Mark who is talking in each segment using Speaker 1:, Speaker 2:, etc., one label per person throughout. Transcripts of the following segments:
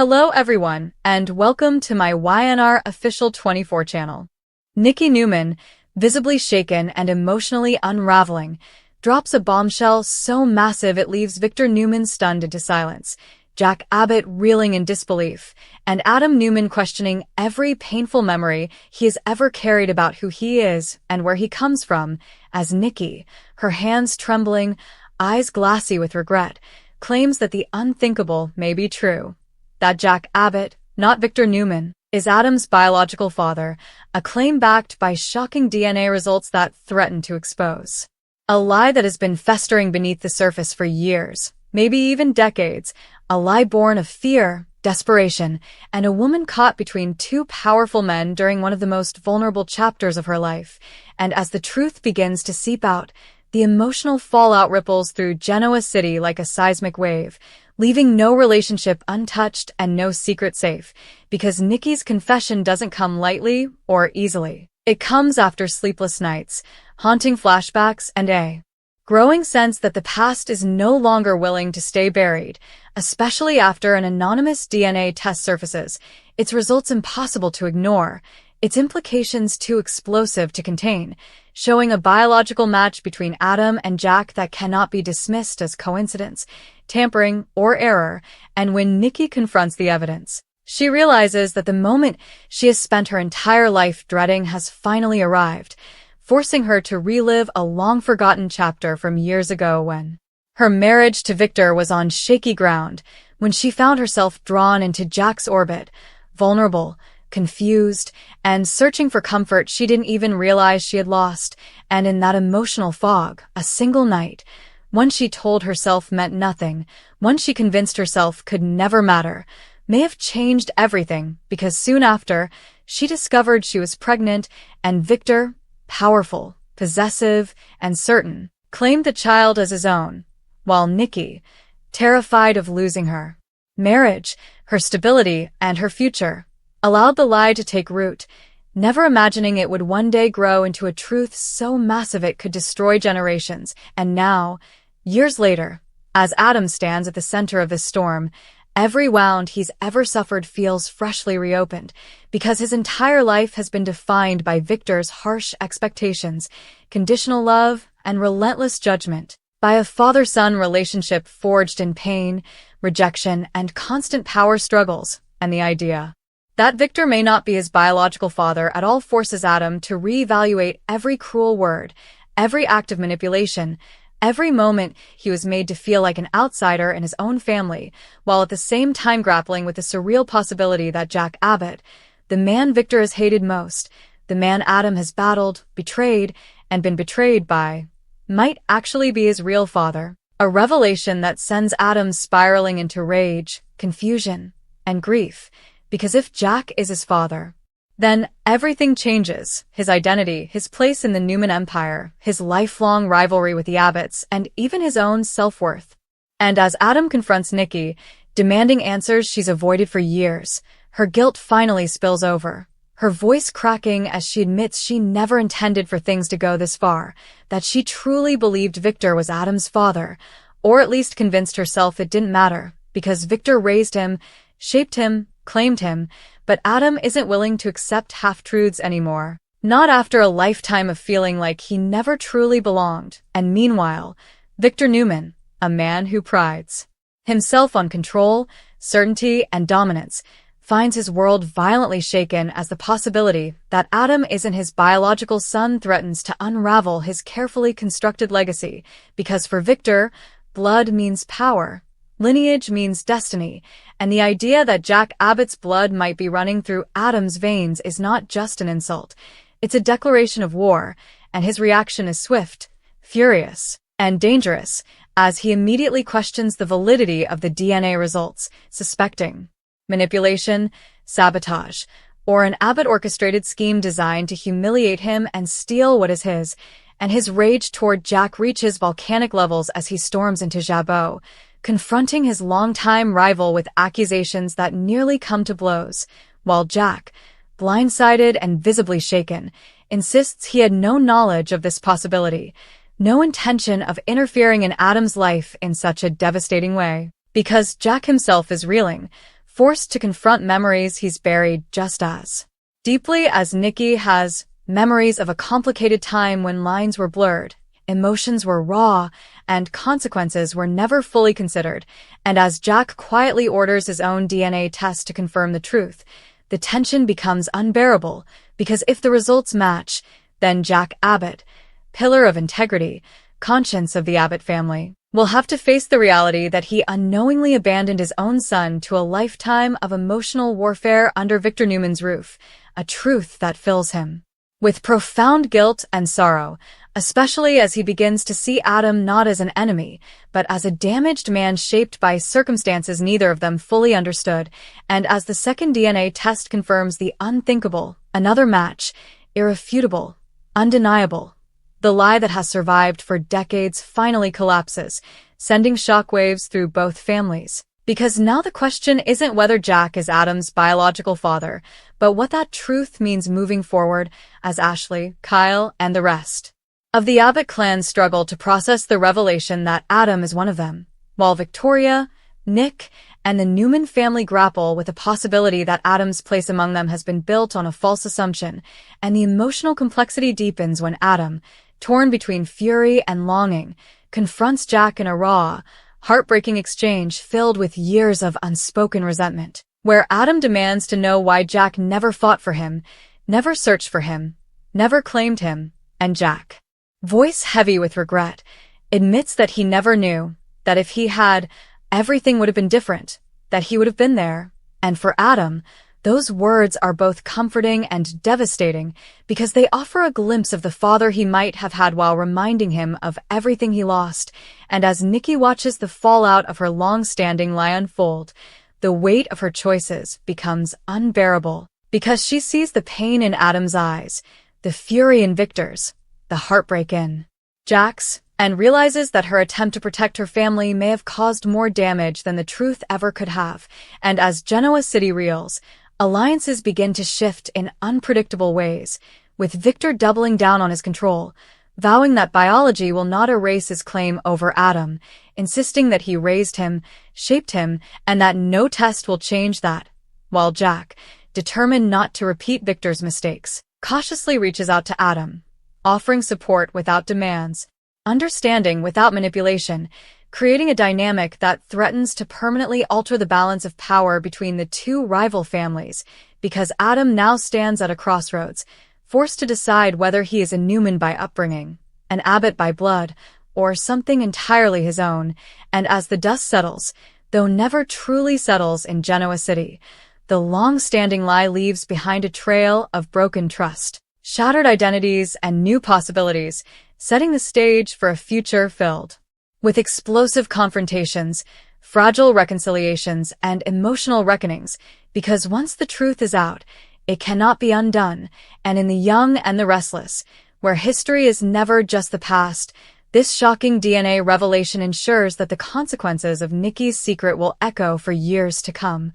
Speaker 1: Hello everyone, and welcome to my YNR Official 24 channel. Nikki Newman, visibly shaken and emotionally unraveling, drops a bombshell so massive it leaves Victor Newman stunned into silence, Jack Abbott reeling in disbelief, and Adam Newman questioning every painful memory he has ever carried about who he is and where he comes from, as Nikki, her hands trembling, eyes glassy with regret, claims that the unthinkable may be true. That Jack Abbott, not Victor Newman, is Adam's biological father, a claim backed by shocking DNA results that threaten to expose. A lie that has been festering beneath the surface for years, maybe even decades, a lie born of fear, desperation, and a woman caught between two powerful men during one of the most vulnerable chapters of her life. And as the truth begins to seep out, the emotional fallout ripples through Genoa City like a seismic wave, leaving no relationship untouched and no secret safe, because Nikki's confession doesn't come lightly or easily. It comes after sleepless nights, haunting flashbacks, and a growing sense that the past is no longer willing to stay buried, especially after an anonymous DNA test surfaces, its results impossible to ignore, its implications too explosive to contain, showing a biological match between Adam and Jack that cannot be dismissed as coincidence, tampering, or error. And when Nikki confronts the evidence, she realizes that the moment she has spent her entire life dreading has finally arrived, forcing her to relive a long-forgotten chapter from years ago when her marriage to Victor was on shaky ground, when she found herself drawn into Jack's orbit, vulnerable, confused, and searching for comfort she didn't even realize she had lost. And in that emotional fog, a single night, one she told herself meant nothing, one she convinced herself could never matter, may have changed everything, because soon after, she discovered she was pregnant, and Victor, powerful, possessive, and certain, claimed the child as his own, while Nikki, terrified of losing her marriage, her stability, and her future, allowed the lie to take root, never imagining it would one day grow into a truth so massive it could destroy generations. And now, years later, as Adam stands at the center of this storm, every wound he's ever suffered feels freshly reopened, because his entire life has been defined by Victor's harsh expectations, conditional love, and relentless judgment, by a father-son relationship forged in pain, rejection, and constant power struggles, and the idea that Victor may not be his biological father at all forces Adam to reevaluate every cruel word, every act of manipulation, every moment he was made to feel like an outsider in his own family, while at the same time grappling with the surreal possibility that Jack Abbott, the man Victor has hated most, the man Adam has battled, betrayed, and been betrayed by, might actually be his real father. A revelation that sends Adam spiraling into rage, confusion, and grief. Because if Jack is his father, then everything changes: his identity, his place in the Newman empire, his lifelong rivalry with the Abbotts, and even his own self-worth. And as Adam confronts Nikki, demanding answers she's avoided for years, her guilt finally spills over, her voice cracking as she admits she never intended for things to go this far, that she truly believed Victor was Adam's father, or at least convinced herself it didn't matter, because Victor raised him, shaped him, claimed him, but Adam isn't willing to accept half-truths anymore. Not after a lifetime of feeling like he never truly belonged. And meanwhile, Victor Newman, a man who prides himself on control, certainty, and dominance, finds his world violently shaken as the possibility that Adam isn't his biological son threatens to unravel his carefully constructed legacy, because for Victor, blood means power. Lineage means destiny, and the idea that Jack Abbott's blood might be running through Adam's veins is not just an insult. It's a declaration of war, and his reaction is swift, furious, and dangerous, as he immediately questions the validity of the DNA results, suspecting manipulation, sabotage, or an Abbott-orchestrated scheme designed to humiliate him and steal what is his. And his rage toward Jack reaches volcanic levels as he storms into Jabot, confronting his longtime rival with accusations that nearly come to blows, while Jack, blindsided and visibly shaken, insists he had no knowledge of this possibility, no intention of interfering in Adam's life in such a devastating way. Because Jack himself is reeling, forced to confront memories he's buried just as deeply as Nikki has, memories of a complicated time when lines were blurred, emotions were raw, and consequences were never fully considered. And as Jack quietly orders his own DNA test to confirm the truth, the tension becomes unbearable, because if the results match, then Jack Abbott, pillar of integrity, conscience of the Abbott family, will have to face the reality that he unknowingly abandoned his own son to a lifetime of emotional warfare under Victor Newman's roof, a truth that fills him with profound guilt and sorrow, especially as he begins to see Adam not as an enemy, but as a damaged man shaped by circumstances neither of them fully understood. And as the second DNA test confirms the unthinkable, another match, irrefutable, undeniable, the lie that has survived for decades finally collapses, sending shockwaves through both families. Because now the question isn't whether Jack is Adam's biological father, but what that truth means moving forward as Ashley, Kyle, and the rest of the Abbott clan struggle to process the revelation that Adam is one of them, while Victoria, Nick, and the Newman family grapple with the possibility that Adam's place among them has been built on a false assumption, and the emotional complexity deepens when Adam, torn between fury and longing, confronts Jack in a raw, heartbreaking exchange filled with years of unspoken resentment, where Adam demands to know why Jack never fought for him, never searched for him, never claimed him, and Jack, voice heavy with regret, admits that he never knew, that if he had, everything would have been different, that he would have been there. And for Adam, those words are both comforting and devastating because they offer a glimpse of the father he might have had while reminding him of everything he lost. And as Nikki watches the fallout of her long-standing lie unfold, the weight of her choices becomes unbearable because she sees the pain in Adam's eyes, the fury in Victor's, the heartbreak in Jack's, and realizes that her attempt to protect her family may have caused more damage than the truth ever could have. And as Genoa City reels, alliances begin to shift in unpredictable ways, with Victor doubling down on his control, vowing that biology will not erase his claim over Adam, insisting that he raised him, shaped him, and that no test will change that, while Jack, determined not to repeat Victor's mistakes, cautiously reaches out to Adam, offering support without demands, understanding without manipulation, creating a dynamic that threatens to permanently alter the balance of power between the two rival families, because Adam now stands at a crossroads, forced to decide whether he is a Newman by upbringing, an Abbott by blood, or something entirely his own. And as the dust settles, though never truly settles in Genoa City, the long-standing lie leaves behind a trail of broken trust, shattered identities, and new possibilities, setting the stage for a future filled with explosive confrontations, fragile reconciliations, and emotional reckonings, because once the truth is out, it cannot be undone. And in The Young and the Restless, where history is never just the past, this shocking DNA revelation ensures that the consequences of Nikki's secret will echo for years to come,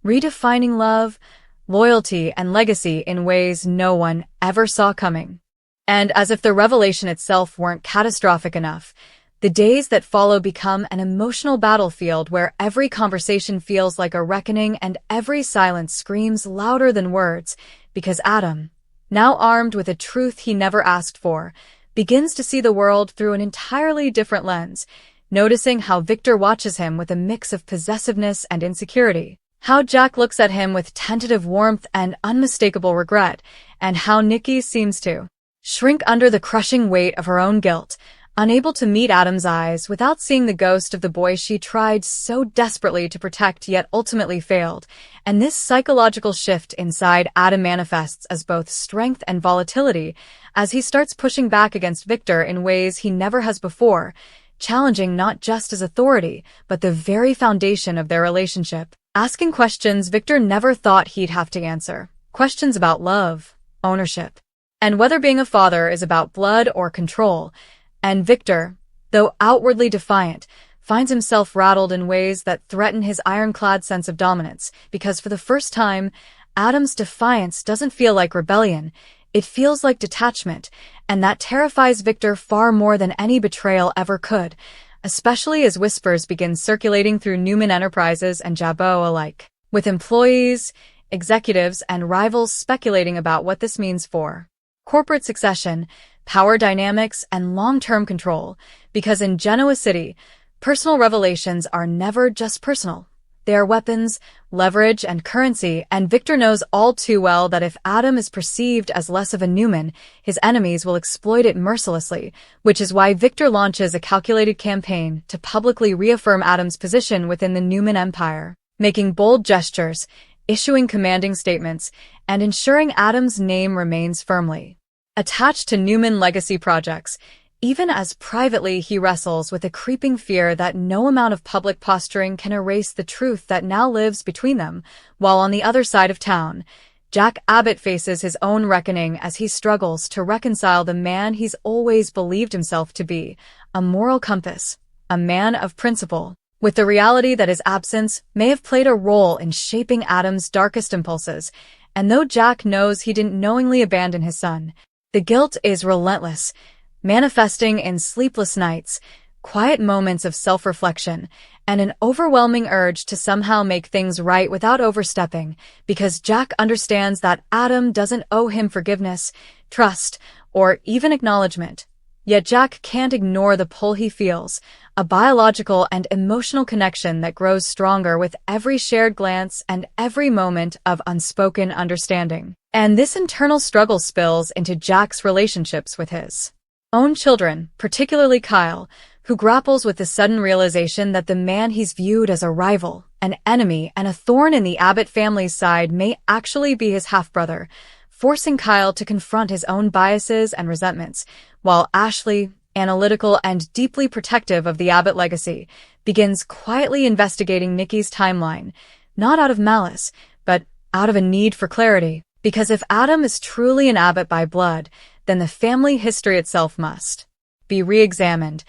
Speaker 1: redefining love, loyalty, and legacy in ways no one ever saw coming. And as if the revelation itself weren't catastrophic enough, the days that follow become an emotional battlefield where every conversation feels like a reckoning and every silence screams louder than words, because Adam, now armed with a truth he never asked for, begins to see the world through an entirely different lens, noticing how Victor watches him with a mix of possessiveness and insecurity, how Jack looks at him with tentative warmth and unmistakable regret, and how Nikki seems to shrink under the crushing weight of her own guilt, unable to meet Adam's eyes without seeing the ghost of the boy she tried so desperately to protect yet ultimately failed. And this psychological shift inside Adam manifests as both strength and volatility as he starts pushing back against Victor in ways he never has before, challenging not just his authority, but the very foundation of their relationship, asking questions Victor never thought he'd have to answer, questions about love, ownership, and whether being a father is about blood or control. And Victor, though outwardly defiant, finds himself rattled in ways that threaten his ironclad sense of dominance, because for the first time, Adam's defiance doesn't feel like rebellion, it feels like detachment, and that terrifies Victor far more than any betrayal ever could, especially as whispers begin circulating through Newman Enterprises and Jabot alike, with employees, executives, and rivals speculating about what this means for corporate succession, power dynamics, and long-term control, because in Genoa City, personal revelations are never just personal. They are weapons, leverage, and currency, and Victor knows all too well that if Adam is perceived as less of a Newman, his enemies will exploit it mercilessly, which is why Victor launches a calculated campaign to publicly reaffirm Adam's position within the Newman empire, making bold gestures, issuing commanding statements, and ensuring Adam's name remains firmly attached to Newman legacy projects, even as privately he wrestles with a creeping fear that no amount of public posturing can erase the truth that now lives between them, while on the other side of town, Jack Abbott faces his own reckoning as he struggles to reconcile the man he's always believed himself to be, a moral compass, a man of principle, with the reality that his absence may have played a role in shaping Adam's darkest impulses, and though Jack knows he didn't knowingly abandon his son, the guilt is relentless, manifesting in sleepless nights, quiet moments of self-reflection, and an overwhelming urge to somehow make things right without overstepping, because Jack understands that Adam doesn't owe him forgiveness, trust, or even acknowledgement. Yet Jack can't ignore the pull he feels, a biological and emotional connection that grows stronger with every shared glance and every moment of unspoken understanding. And this internal struggle spills into Jack's relationships with his own children, particularly Kyle, who grapples with the sudden realization that the man he's viewed as a rival, an enemy, and a thorn in the Abbott family's side may actually be his half-brother, forcing Kyle to confront his own biases and resentments, while Ashley, analytical and deeply protective of the Abbott legacy, begins quietly investigating Nikki's timeline, not out of malice, but out of a need for clarity. Because if Adam is truly an Abbott by blood, then the family history itself must be re-examined,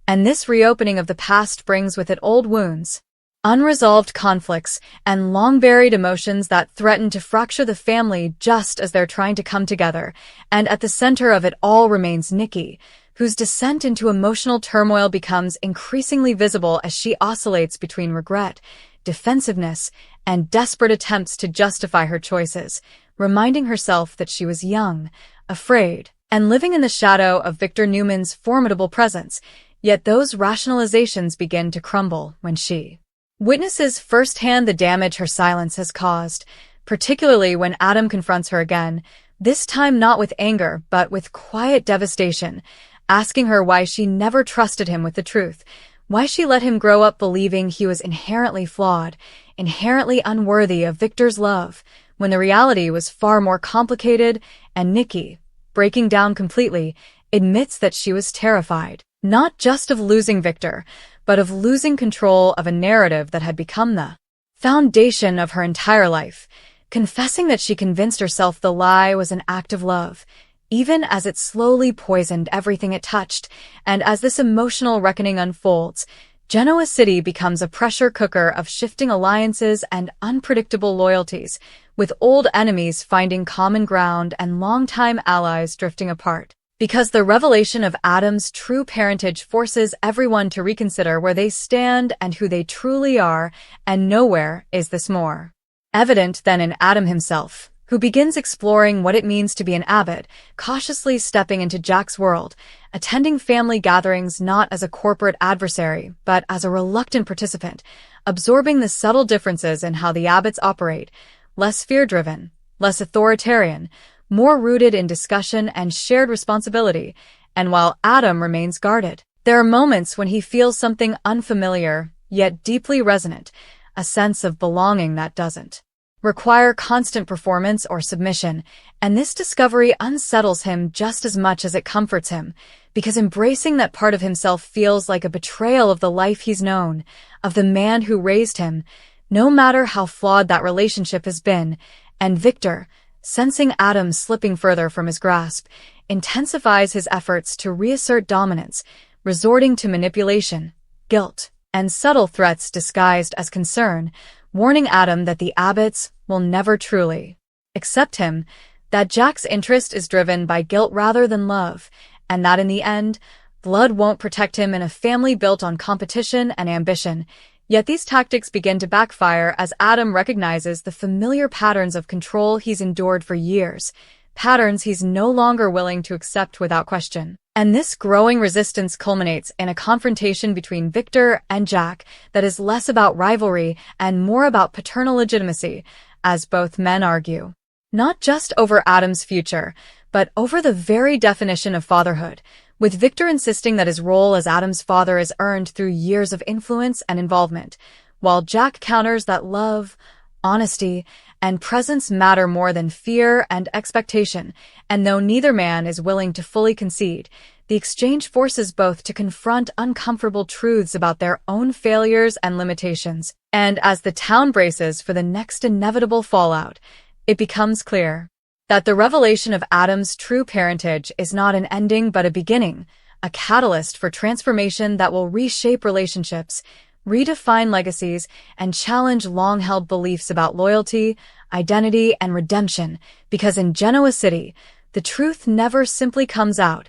Speaker 1: and this reopening of the past brings with it old wounds, unresolved conflicts, and long-buried emotions that threaten to fracture the family just as they're trying to come together, and at the center of it all remains Nikki, whose descent into emotional turmoil becomes increasingly visible as she oscillates between regret, defensiveness, and desperate attempts to justify her choices, reminding herself that she was young, afraid, and living in the shadow of Victor Newman's formidable presence, yet those rationalizations begin to crumble when she witnesses firsthand the damage her silence has caused, particularly when Adam confronts her again, this time not with anger but with quiet devastation, asking her why she never trusted him with the truth, why she let him grow up believing he was inherently flawed, inherently unworthy of Victor's love, when the reality was far more complicated, and Nikki, breaking down completely, admits that she was terrified, not just of losing Victor, but of losing control of a narrative that had become the foundation of her entire life, confessing that she convinced herself the lie was an act of love, even as it slowly poisoned everything it touched. And as this emotional reckoning unfolds, Genoa City becomes a pressure cooker of shifting alliances and unpredictable loyalties, with old enemies finding common ground and longtime allies drifting apart. Because the revelation of Adam's true parentage forces everyone to reconsider where they stand and who they truly are, and nowhere is this more evident than in Adam himself, who begins exploring what it means to be an Abbott, cautiously stepping into Jack's world, attending family gatherings not as a corporate adversary, but as a reluctant participant, absorbing the subtle differences in how the Abbotts operate, less fear-driven, less authoritarian, more rooted in discussion and shared responsibility, and while Adam remains guarded, there are moments when he feels something unfamiliar, yet deeply resonant, a sense of belonging that doesn't require constant performance or submission, and this discovery unsettles him just as much as it comforts him, because embracing that part of himself feels like a betrayal of the life he's known, of the man who raised him, no matter how flawed that relationship has been. And Victor, sensing Adam slipping further from his grasp, intensifies his efforts to reassert dominance, resorting to manipulation, guilt, and subtle threats disguised as concern, warning Adam that the Abbotts will never truly accept him, that Jack's interest is driven by guilt rather than love, and that in the end, blood won't protect him in a family built on competition and ambition. Yet these tactics begin to backfire as Adam recognizes the familiar patterns of control he's endured for years, patterns he's no longer willing to accept without question. And this growing resistance culminates in a confrontation between Victor and Jack that is less about rivalry and more about paternal legitimacy, as both men argue. Not just over Adam's future, but over the very definition of fatherhood, with Victor insisting that his role as Adam's father is earned through years of influence and involvement, while Jack counters that love, honesty, and presence matter more than fear and expectation, and though neither man is willing to fully concede, the exchange forces both to confront uncomfortable truths about their own failures and limitations. And as the town braces for the next inevitable fallout, it becomes clear that the revelation of Adam's true parentage is not an ending but a beginning, a catalyst for transformation that will reshape relationships, redefine legacies, and challenge long-held beliefs about loyalty, identity, and redemption, because in Genoa City, the truth never simply comes out.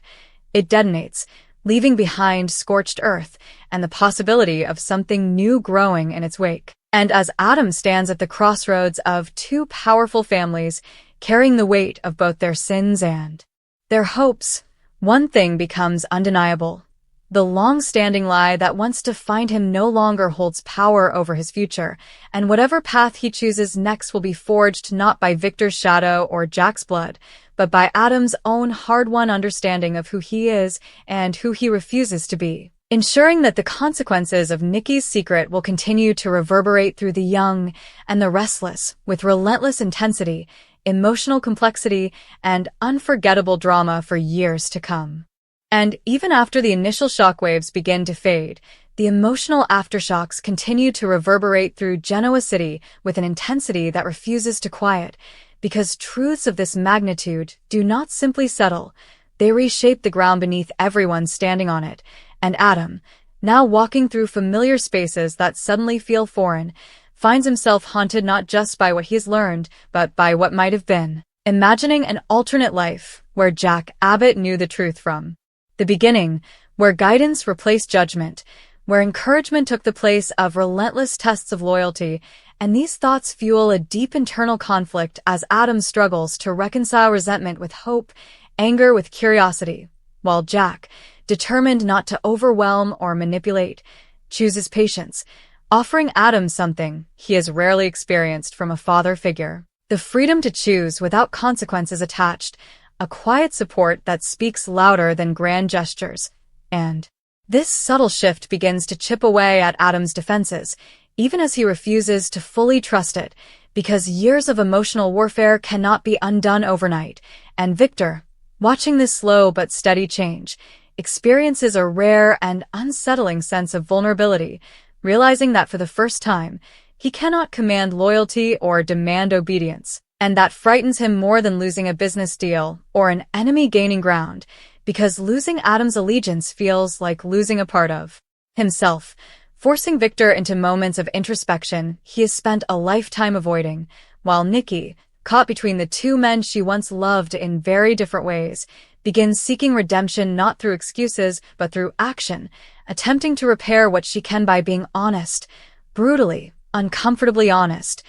Speaker 1: It detonates, leaving behind scorched earth and the possibility of something new growing in its wake. And as Adam stands at the crossroads of two powerful families, carrying the weight of both their sins and their hopes, one thing becomes undeniable. The long-standing lie that wants to find him no longer holds power over his future, and whatever path he chooses next will be forged not by Victor's shadow or Jack's blood, but by Adam's own hard-won understanding of who he is and who he refuses to be, ensuring that the consequences of Nikki's secret will continue to reverberate through the young and the restless with relentless intensity, emotional complexity, and unforgettable drama for years to come. And even after the initial shockwaves begin to fade, the emotional aftershocks continue to reverberate through Genoa City with an intensity that refuses to quiet, because truths of this magnitude do not simply settle, they reshape the ground beneath everyone standing on it, and Adam, now walking through familiar spaces that suddenly feel foreign, finds himself haunted not just by what he's learned, but by what might have been, imagining an alternate life where Jack Abbott knew the truth from the beginning, where guidance replaced judgment, where encouragement took the place of relentless tests of loyalty, and these thoughts fuel a deep internal conflict as Adam struggles to reconcile resentment with hope, anger with curiosity, while Jack, determined not to overwhelm or manipulate, chooses patience, offering Adam something he has rarely experienced from a father figure: the freedom to choose without consequences attached, a quiet support that speaks louder than grand gestures. And this subtle shift begins to chip away at Adam's defenses, even as he refuses to fully trust it, because years of emotional warfare cannot be undone overnight. And Victor, watching this slow but steady change, experiences a rare and unsettling sense of vulnerability, realizing that for the first time, he cannot command loyalty or demand obedience. And that frightens him more than losing a business deal or an enemy gaining ground, because losing Adam's allegiance feels like losing a part of himself, forcing Victor into moments of introspection he has spent a lifetime avoiding, while Nikki, caught between the two men she once loved in very different ways, begins seeking redemption not through excuses but through action, attempting to repair what she can by being honest, brutally, uncomfortably honest,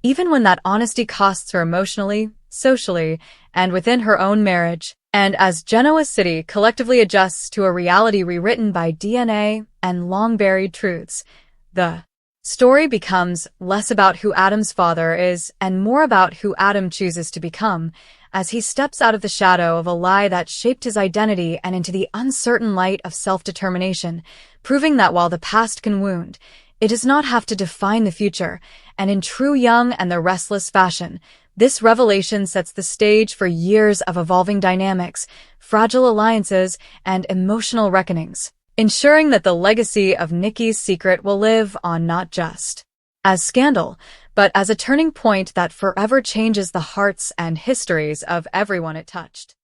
Speaker 1: even when that honesty costs her emotionally, socially, and within her own marriage. And as Genoa City collectively adjusts to a reality rewritten by DNA and long-buried truths, the story becomes less about who Adam's father is and more about who Adam chooses to become, as he steps out of the shadow of a lie that shaped his identity and into the uncertain light of self-determination, proving that while the past can wound, it does not have to define the future. And in true Young and the Restless fashion, this revelation sets the stage for years of evolving dynamics, fragile alliances, and emotional reckonings, ensuring that the legacy of Nikki's secret will live on not just as scandal, but as a turning point that forever changes the hearts and histories of everyone it touched.